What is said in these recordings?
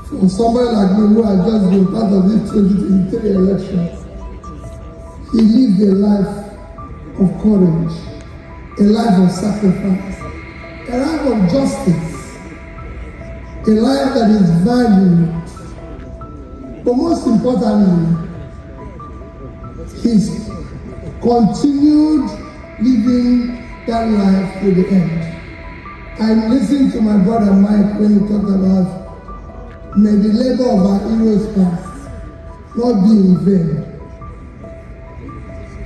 For somebody like me who has just been part of this 2023 election, he lived a life of courage, a life of sacrifice, a life of justice, a life that is valued. But most importantly, he's continued living that life to the end. I listened to my brother Mike when he talked about may the labor of our heroes past not be in vain.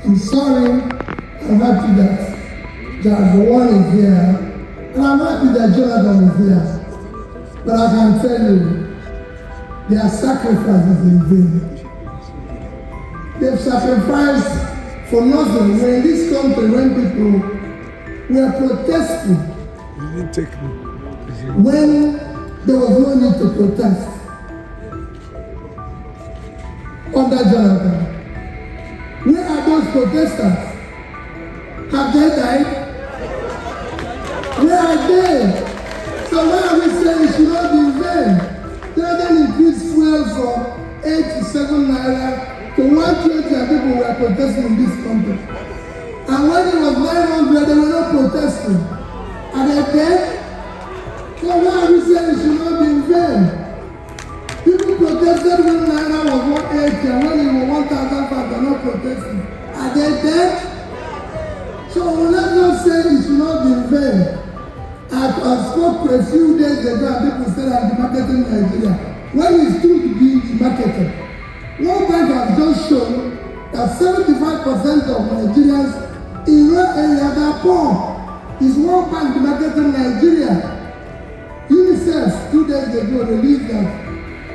I'm sorry, I'm happy that one is here, and I'm happy that Jonathan is here. But I can tell you, their sacrifice is in vain. They've sacrificed for nothing. We're in this country when people were protesting. You didn't take me. When there was no need to protest under Jonathan. Where are those protesters? Have they died? Where are they? So why are we saying it should not be in vain? Jonathan increased fuel from 8 to 7 naira to 120, and people were protesting in this country. And when it was 900, they were not protesting. Are they dead? So why are we saying it should not be in vain? People protested when naira was 180 and when it was 1,500, they're not protesting. Are they dead? So let's not say it should not be in vain. I spoke a few days ago and people said I'm demarketing Nigeria. When it's true to be demarketed, World Bank has just shown that 75% of Nigerians in rural areas are poor. Is World Bank demarketing Nigeria? UNICEF 2 days ago released that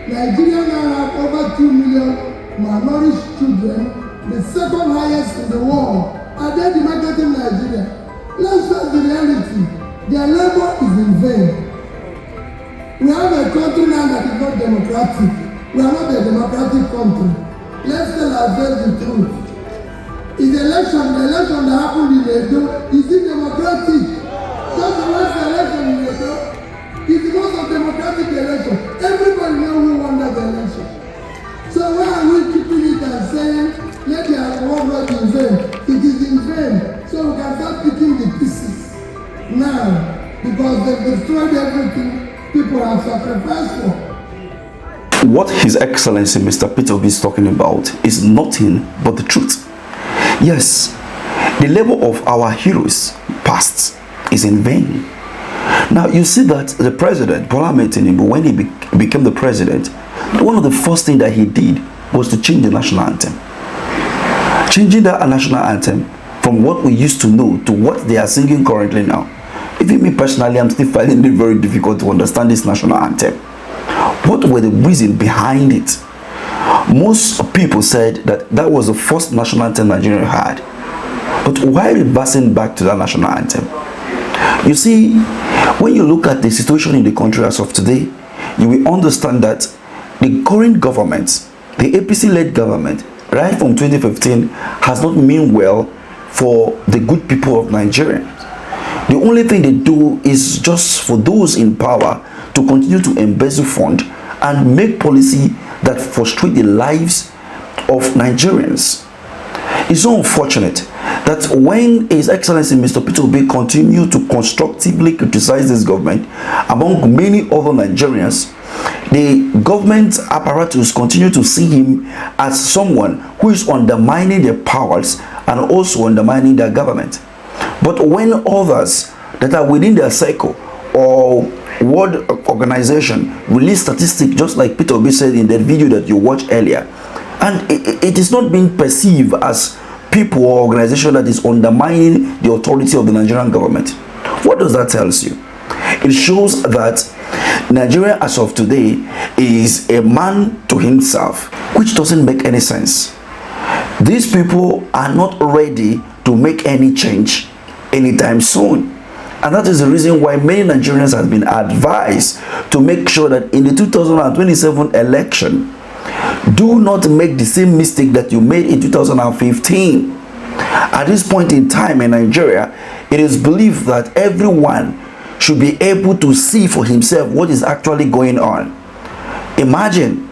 Nigeria now have over 2 million malnourished children, the second highest in the world. Are they demarketing Nigeria? Let's face the reality. Their labor is in vain. We have a country now that is not democratic. We are not a democratic country. Let's tell ourselves the truth. Is the election that happened in Edo, is it democratic? Just the last election in Edo is the most democratic election. Everybody knows who won that election. So why are we keeping it and saying, let the work not in vain? It is in vain. So we can start picking the pieces now, because they've destroyed everything people have sacrificed for. What His Excellency Mr. Peter Obi is talking about is nothing but the truth. Yes, the labor of our heroes past is in vain. Now you see that the president, Bola Ahmed Tinubu, when he became the president, one of the first things that he did was to change the national anthem. Changing that national anthem from what we used to know to what they are singing currently now. Even me personally, I'm still finding it very difficult to understand this national anthem. What were the reason behind it? Most people said that that was the first national anthem Nigeria had. But why reversing back to that national anthem? You see, when you look at the situation in the country as of today, you will understand that the current government, the APC-led government, right from 2015, has not meant well for the good people of Nigeria. The only thing they do is just for those in power to continue to embezzle funds and make policy that frustrate the lives of Nigerians. It's so unfortunate that when His Excellency Mr. Peter Obi continued to constructively criticize this government, among many other Nigerians, the government apparatus continue to see him as someone who is undermining their powers and also undermining their government. But when others that are within their circle or World Organization release statistics, just like Peter Obi said in that video that you watched earlier, and it is not being perceived as people or organization that is undermining the authority of the Nigerian government. What does that tell you? It shows that Nigeria as of today is a man to himself, which doesn't make any sense. These people are not ready to make any change anytime soon. And that is the reason why many Nigerians have been advised to make sure that in the 2027 election, do not make the same mistake that you made in 2015. At this point in time in Nigeria, it is believed that everyone should be able to see for himself what is actually going on. Imagine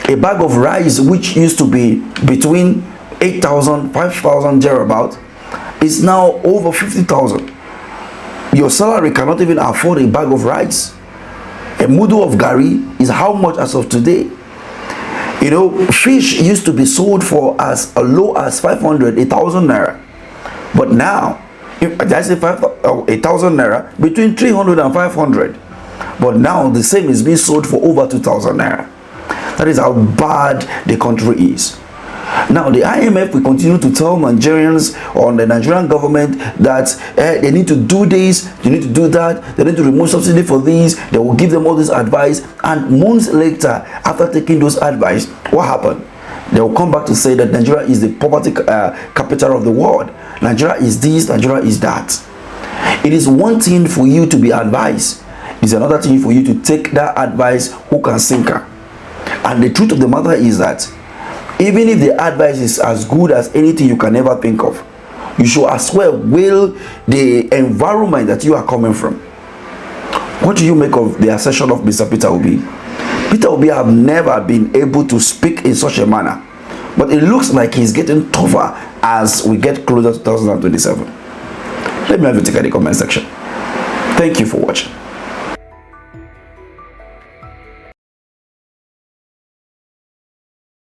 a bag of rice which used to be between 8,000, 5,000 thereabout is now over 50,000. Your salary cannot even afford a bag of rice. A mudu of gari is how much as of today? You know, fish used to be sold for as low as 500, 1,000 naira. But now, if I say 1,000 naira, between 300 and 500. But now the same is being sold for over 2,000 naira. That is how bad the country is. Now the IMF will continue to tell Nigerians or the Nigerian government that they need to do this, they need to do that, they need to remove subsidy for this, they will give them all this advice, and months later, after taking those advice, what happened? They will come back to say that Nigeria is the poverty capital of the world. Nigeria is this, Nigeria is that. It is one thing for you to be advised. It's another thing for you to take that advice hook and sinker. And the truth of the matter is that even if the advice is as good as anything you can ever think of, you should as well will the environment that you are coming from. What do you make of the assertion of Mr. Peter Obi? Peter Obi have never been able to speak in such a manner, but it looks like he's getting tougher as we get closer to 2027. Let me have a take at the comment section. Thank you for watching.